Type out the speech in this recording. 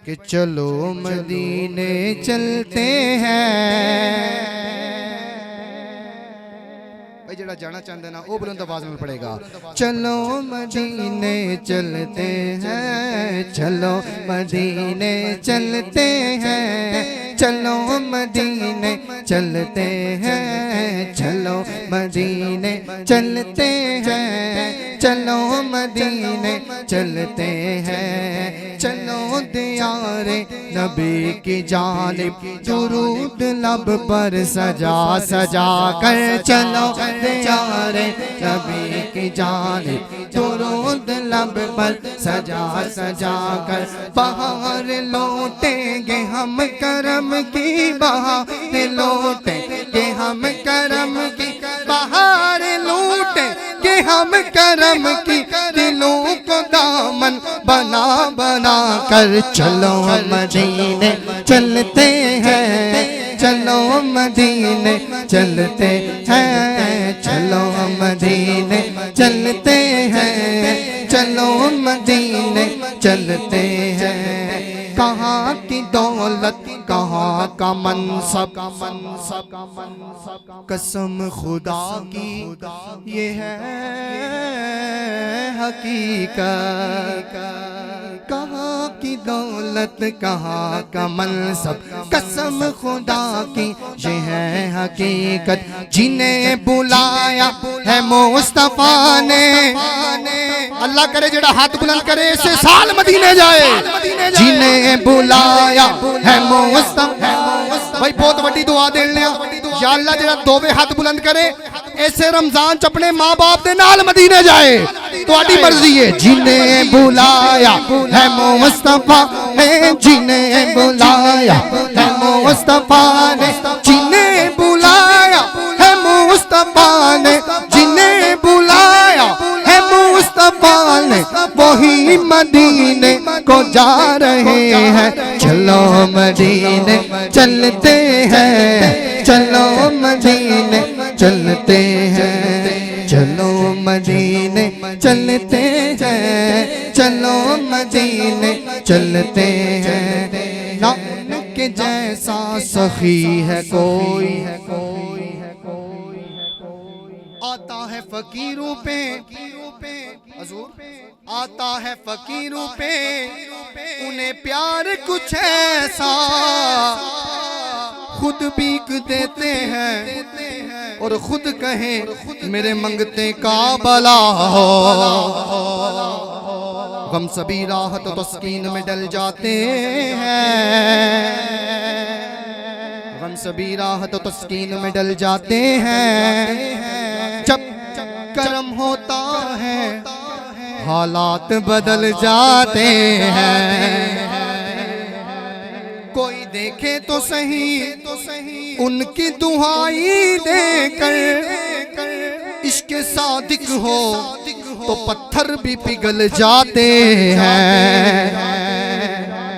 کہ چلو مدینے چلتے ہیں۔ بھائی جڑا جانا چاہتے نا وہ بلند آواز میں پڑے گا، چلو مدینے چلتے ہیں، چلو مدینے چلتے ہیں، چلو مدینے چلتے ہیں، چلو مدینے چلتے ہیں، چلو مدینے چلتے ہیں، چلو دیار نبی کی جانب درود لب پر سجا سجا کر، چلو دیار نبی کی جانب درود لب پر سجا سجا کر، بہار لوٹیں گے ہم کرم کی بہار لوٹیں گے ہم کرم کی بہار لوٹیں گے ہم کرم کی، دلوں کو دامن بنا بنا کر، چلو مدینے چلتے ہیں، چلو مدینے چلتے ہیں، چلو مدینے چلتے ہیں، چلو مدینے چلتے ہیں۔ کہاں کی دولت کہاں کا منصب، قسم خدا کی یہ ہے حقیقت، کہاں کی دولت کہاں کا منصب، قسم خدا کی یہ ہے حقیقت، جنہیں بلایا ہے مصطفیٰ نے، اللہ کرے جڑا ہاتھ بلند کرے اسے سال مدینے جائے، جنہیں بلایا ہے مصطفیٰ۔ بھائی بہت بڑی دعا دے لیا، یا اللہ جڑا دووے ہاتھ بلند کرے ایسے رمضان چپنے ماں باپ دے نال مدینے جائے، تو آڈی مرضی ہے، جنہیں بلایا ہے مصطفیٰ نے، جنہیں بلایا ہے مصطفیٰ نے، جنہیں بلایا ہے مصطفیٰ نے، جنہیں بلایا ہے مصطفیٰ نے، وہی مدینے کو جا رہے ہیں، چلو مدینے چلتے ہیں، چلو مدینے چلتے ہیں، چلو مدینے چلتے ہیں، چلو مدینے چلتے ہیں، نہ کہ جیسا سخی ہے کوئی، آتا ہے فقیروں پہ حضور، آتا ہے فقیروں پہ انہیں پیار کچھ ایسا، خود بھیک دیتے ہیں اور خود کہیں میرے منگتے کا بلا ہو، غم سبھی راحت و تسکین میں ڈل جاتے ہیں، غم سبھی راحت و تسکین میں ڈل جاتے ہیں، جب کرم ہوتا ہے حالات بدل جاتے ہیں، کوئی دیکھے تو صحیح ان کی دعائی دے کر، عشق صادق ہو تو پتھر بھی پگھل جاتے ہیں۔